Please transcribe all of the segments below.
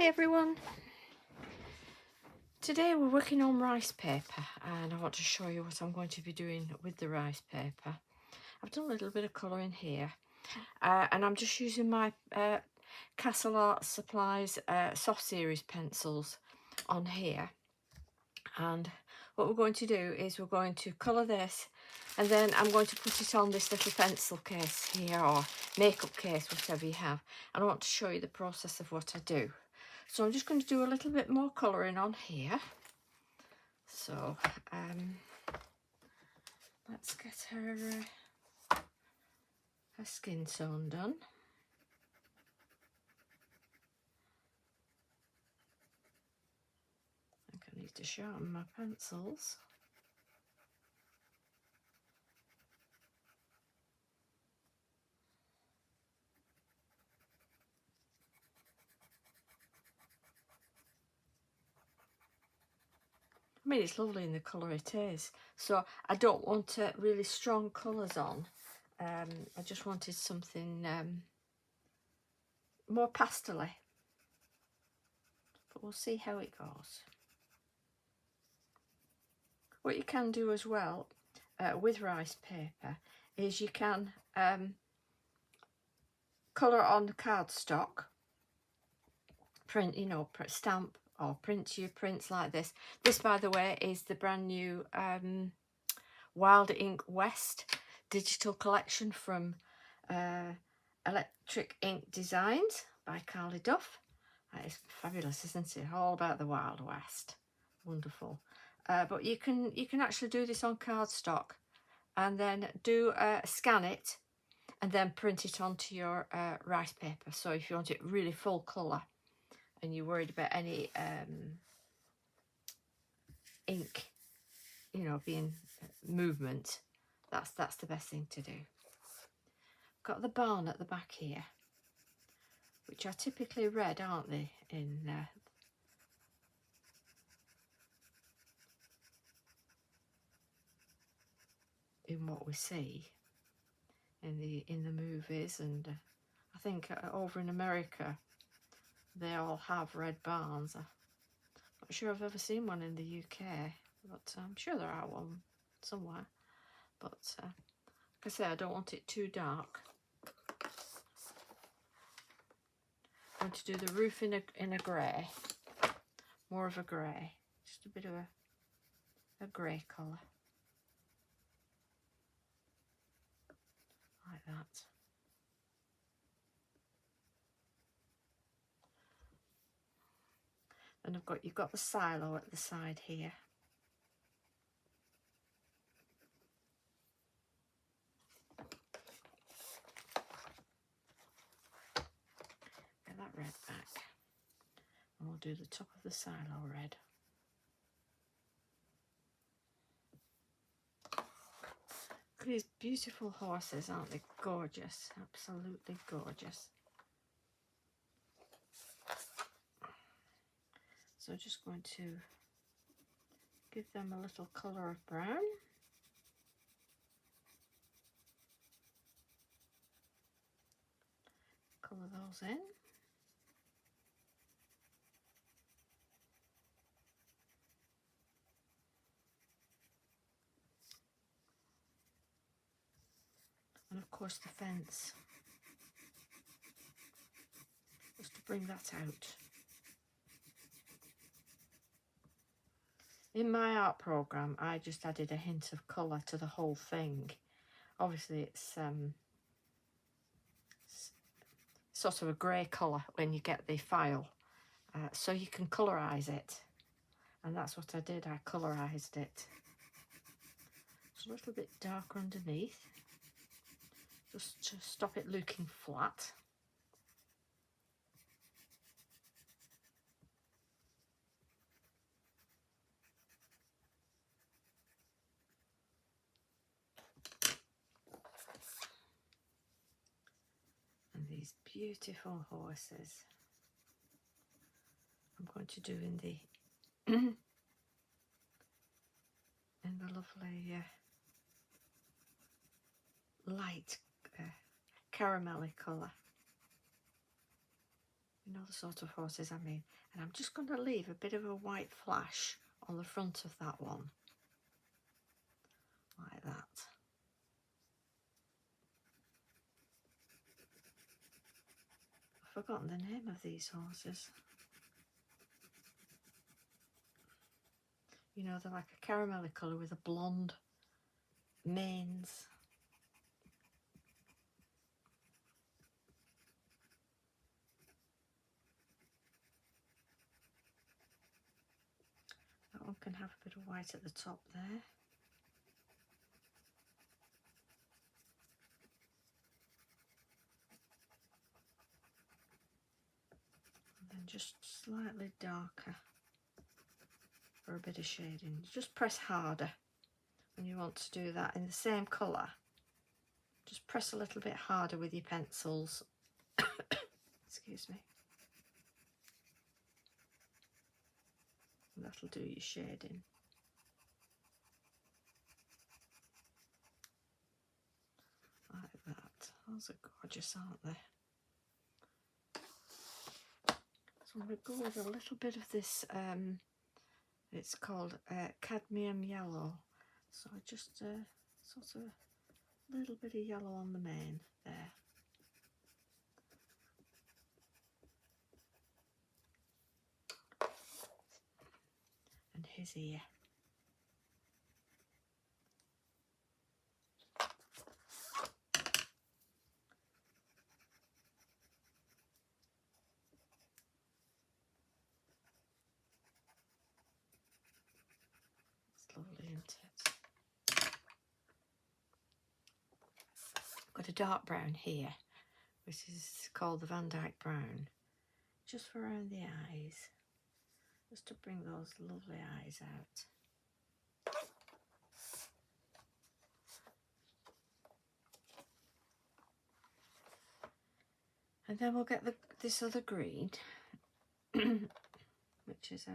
Hi everyone. Today we're working on rice paper and I want to show you what I'm going to be doing with the rice paper. I've done a little bit of colouring here and I'm just using my Castle Art Supplies Soft Series pencils on here. And what we're going to do is we're going to colour this and then I'm going to put it on this little pencil case here, or makeup case, whatever you have. And I want to show you the process of what I do. So I'm just going to do a little bit more colouring on here. So let's get her skin tone done. I think I need to sharpen my pencils. I mean, it's lovely in the colour it is. So I don't want really strong colours on. I just wanted something more pastel-y. But we'll see how it goes. What you can do as well with rice paper is you can colour on the cardstock, print, stamp or print your prints like this. This, by the way, is the brand new Wild Ink West digital collection from Electric Ink Designs by Carly Duff. That is fabulous, isn't it? All about the Wild West. Wonderful. But you can actually do this on cardstock and then scan it and then print it onto your rice paper. So if you want it really full colour and you're worried about any ink, being movement, that's the best thing to do. Got the barn at the back here, which are typically red, aren't they, in what we see in the movies, and I think over in America they all have red barns. I'm not sure I've ever seen one in the UK, but I'm sure there are one somewhere. But like I say, I don't want it too dark. I'm going to do the roof in a grey, more of a grey, just a bit of a grey colour, like that. And you've got the silo at the side here. Get that red back, and we'll do the top of the silo red. Look at these beautiful horses, aren't they gorgeous? Absolutely gorgeous. So I'm just going to give them a little colour of brown. Colour those in. And of course the fence, just to bring that out. In my art programme, I just added a hint of colour to the whole thing. Obviously it's sort of a grey colour when you get the file, so you can colorise it, and that's what I did. I colorised it. It's a little bit darker underneath, just to stop it looking flat. And these beautiful horses I'm going to do in the in the lovely light caramelly colour. You know the sort of horses I mean. And I'm just going to leave a bit of a white flash on the front of that one. Like that. I've forgotten the name of these horses. You know, they're like a caramelly colour with a blonde manes. That one can have a bit of white at the top there. And then just slightly darker for a bit of shading. Just press harder when you want to do that in the same colour. Just press a little bit harder with your pencils. Excuse me. And that'll do your shading. Like that. Those are gorgeous, aren't they? So I'm going to go with a little bit of this, it's called cadmium yellow. So just sort of a little bit of yellow on the mane there. And his ear. It's lovely, isn't it? Got a dark brown here, which is called the Van Dyke Brown, just for around the eyes, just to bring those lovely eyes out. And then we'll get this other green, which is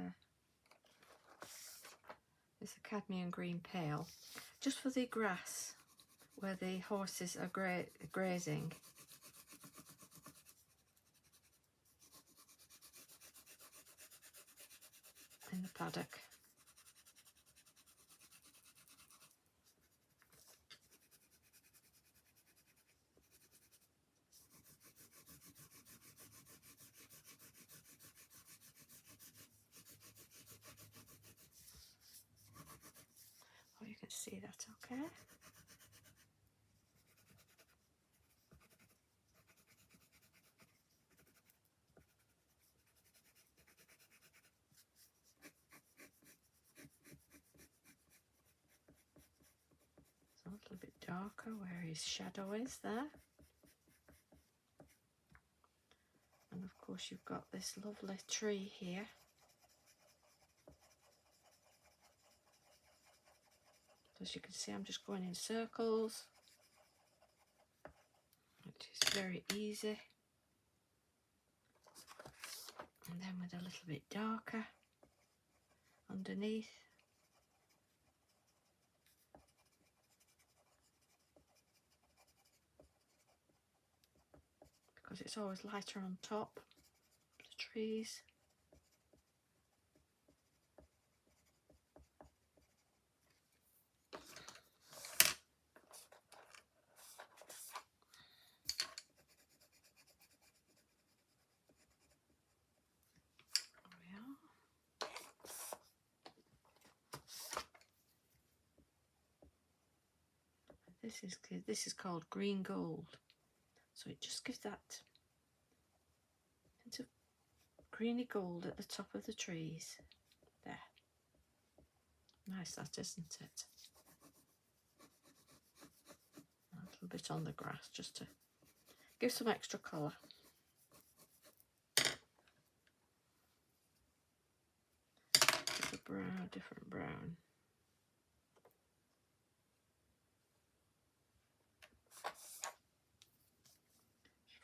it's a cadmium green pale, just for the grass where the horses are grazing. In the paddock. Oh, you can see that, okay? It's a little bit darker where his shadow is there. And of course you've got this lovely tree here. As you can see, I'm just going in circles, which is very easy. And then with a little bit darker underneath. Because it's always lighter on top of the trees. This is called green gold, so it just gives that hint of greeny gold at the top of the trees there. Nice, that, isn't it? A little bit on the grass just to give some extra colour. It's a brown, different brown.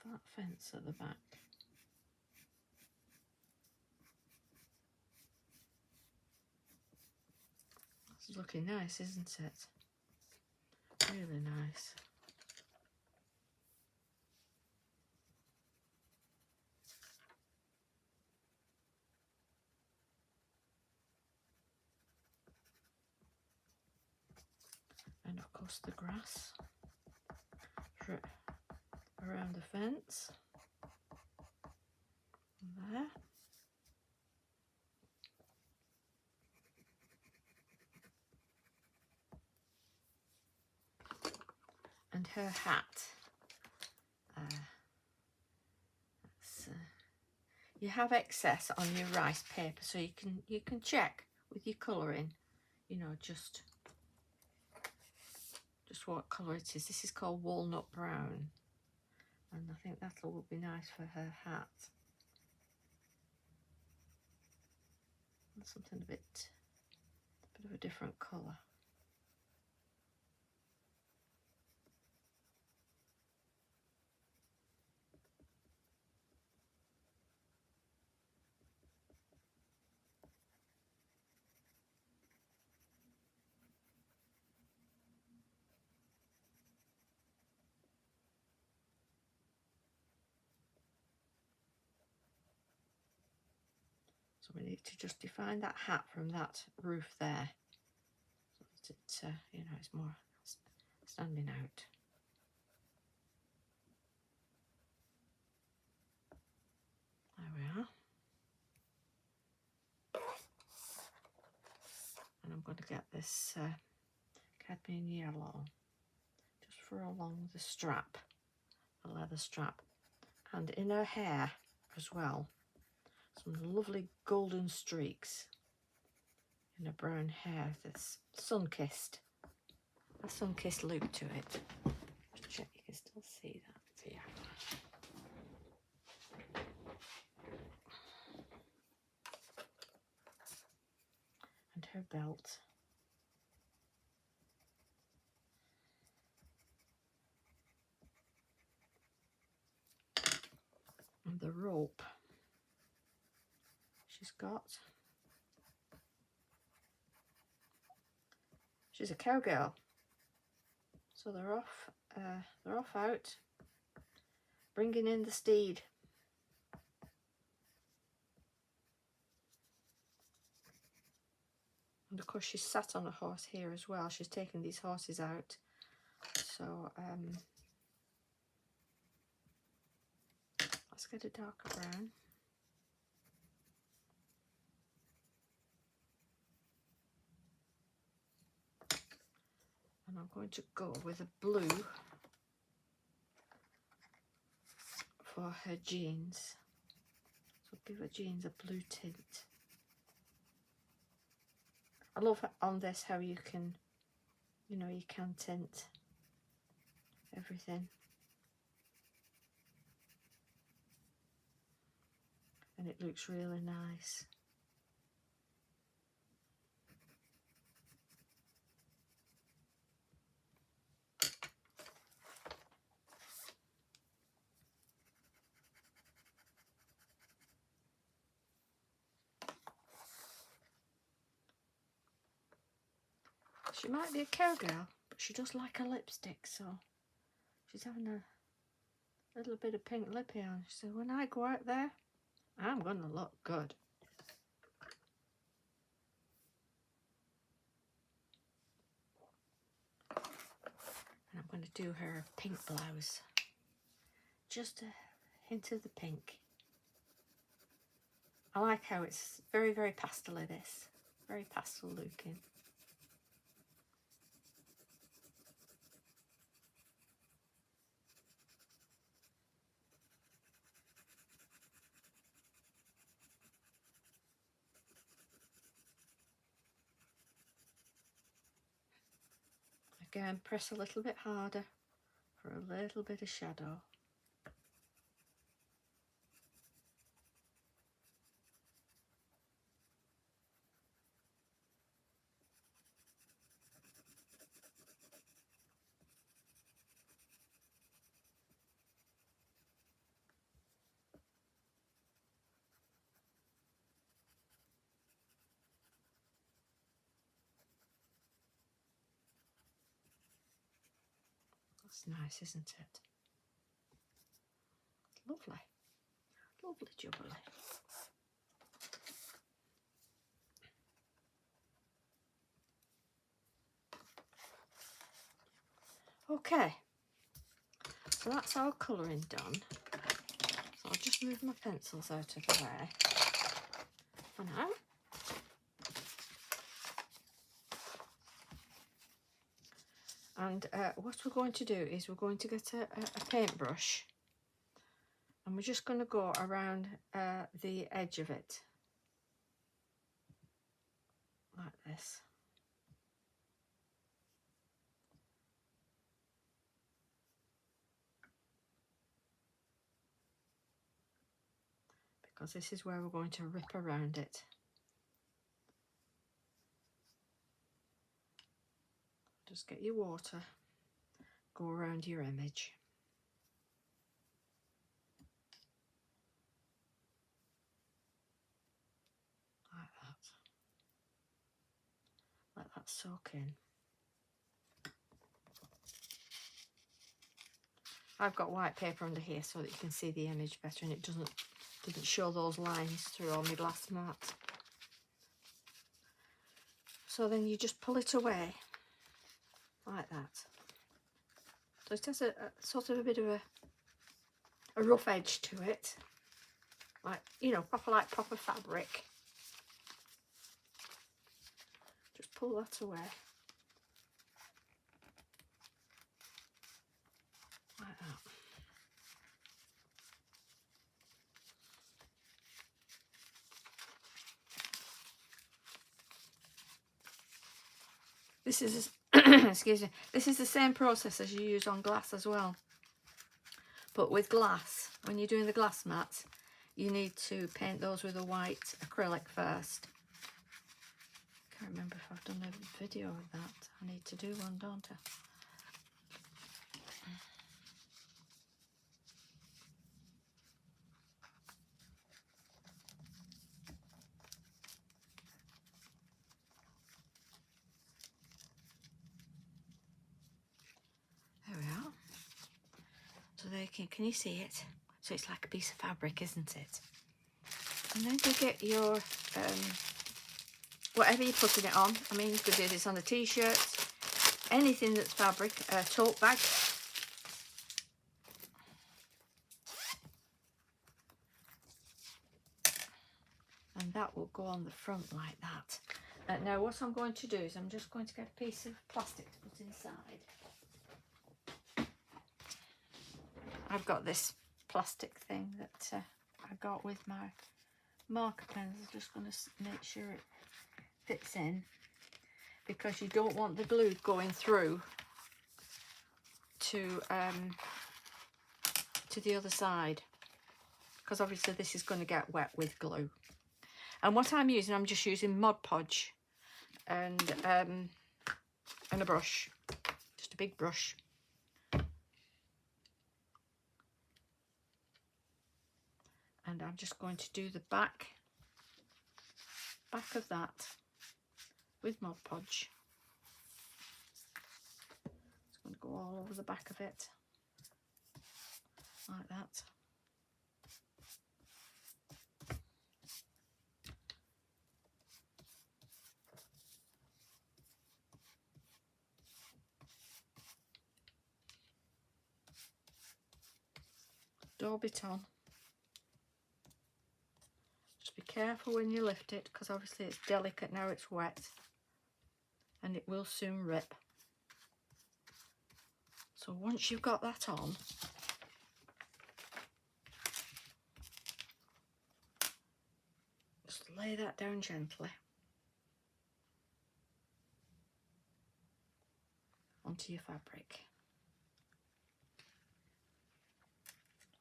Flat fence at the back. It's looking nice, isn't it? Really nice. And of course the grass around the fence. There. And her hat. You have excess on your rice paper, so you can check with your colouring, you know, just what colour it is. This is called walnut brown, and I think that will be nice for her hat. And something a bit of a different colour. So we need to just define that hat from that roof there, so that it, you know, it's more standing out. There we are. And I'm going to get this cadmium yellow just for along the strap, the leather strap, and in her hair as well. Some lovely golden streaks in her brown hair that's sun-kissed. A sun-kissed look to it. Just check you can still see that. Yeah. And her belt. And the rope she's got. She's a cowgirl, so they're off out, bringing in the steed. And of course she's sat on a horse here as well. She's taken these horses out, so let's get a darker brown. And I'm going to go with a blue for her jeans. So give her jeans a blue tint. I love on this how you can, you know, you can tint everything. And it looks really nice. She might be a cowgirl, but she does like her lipstick, so she's having a little bit of pink lippy on. She said, when I go out there, I'm going to look good. And I'm going to do her pink blouse. Just a hint of the pink. I like how it's very, very pastel-y, this. Very pastel looking. Again, press a little bit harder for a little bit of shadow. That's nice, isn't it? Lovely. Lovely jubbly. Okay, so that's our colouring done. So I'll just move my pencils out of the way for now. And what we're going to do is we're going to get a paintbrush, and we're just going to go around the edge of it like this. Because this is where we're going to rip around it. Just get your water, go around your image. Like that. Let that soak in. I've got white paper under here so that you can see the image better and it didn't show those lines through on my glass mat. So then you just pull it away like that. So it has a sort of a bit of a rough edge to it, like, you know, proper fabric. Just pull that away like that. This is excuse me, this is the same process as you use on glass as well, but with glass, when you're doing the glass mats, you need to paint those with a white acrylic first. Can't remember if I've done a video of that. I need to do one, don't I? There we are. So there, can you see it? So it's like a piece of fabric, isn't it? And then you get your whatever you're putting it on. I mean, you could do this on a t-shirt, anything that's fabric, a tote bag. And that will go on the front like that. Now what I'm going to do is I'm just going to get a piece of plastic to put inside. I've got this plastic thing that I got with my marker pens. I'm just going to make sure it fits in, because you don't want the glue going through to the other side, because obviously this is going to get wet with glue. And what I'm just using Mod Podge and a brush, just a big brush. And I'm just going to do the back of that with Mod Podge. It's going to go all over the back of it like that. Daub it on. Just be careful when you lift it, because obviously it's delicate now, it's wet, and it will soon rip. So once you've got that on, just lay that down gently onto your fabric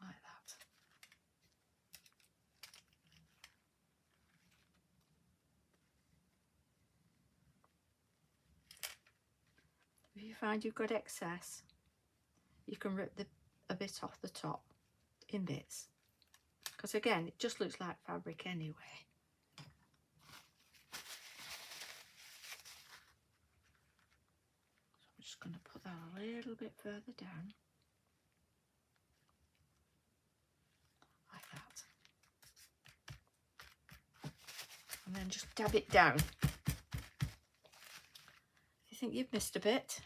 like that. If you find you've got excess, you can rip a bit off the top in bits, because again it just looks like fabric anyway. So I'm just going to put that a little bit further down like that, and then just dab it down. If you think you've missed a bit,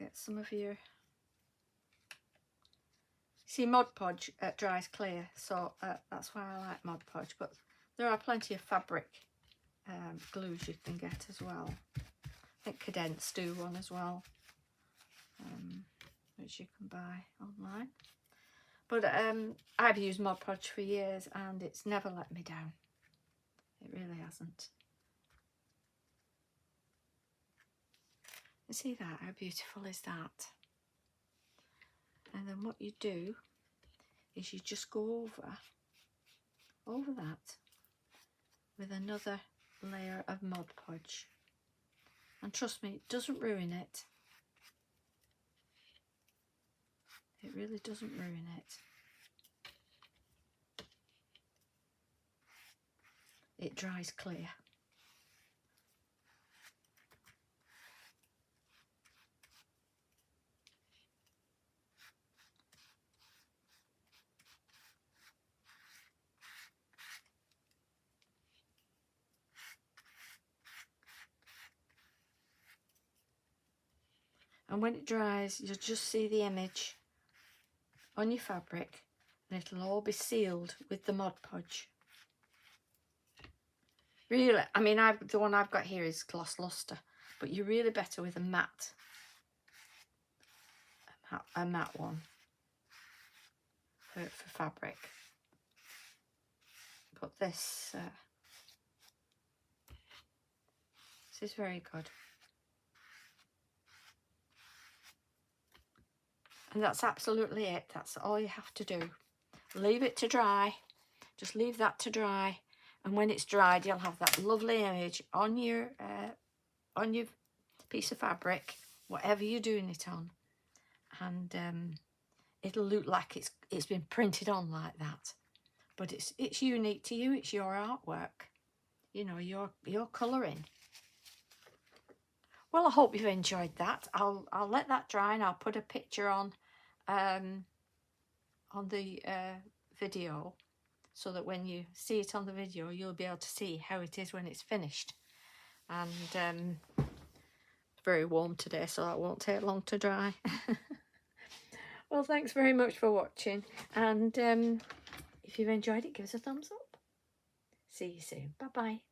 get some of your... See, Mod Podge dries clear, so that's why I like Mod Podge. But there are plenty of fabric glues you can get as well. I think Cadence do one as well, which you can buy online. But I've used Mod Podge for years and it's never let me down. It really hasn't. You see that? How beautiful is that? And then what you do is you just go over that with another layer of Mod Podge. And trust me, it doesn't ruin it. It really doesn't ruin it. It dries clear. And when it dries, you'll just see the image on your fabric and it'll all be sealed with the Mod Podge. Really, I mean, the one I've got here is Gloss Luster, but you're really better with a matte one for fabric. But this is very good. And that's absolutely it. That's all you have to do. Leave it to dry. Just leave that to dry. And when it's dried, you'll have that lovely image on your piece of fabric, whatever you're doing it on. And it'll look like it's been printed on like that. But it's unique to you. It's your artwork. You know, your colouring. Well, I hope you've enjoyed that. I'll let that dry and I'll put a picture on the video, so that when you see it on the video, you'll be able to see how it is when it's finished. And it's very warm today, so that won't take long to dry. Well, thanks very much for watching. And if you've enjoyed it, give us a thumbs up. See you soon. Bye-bye.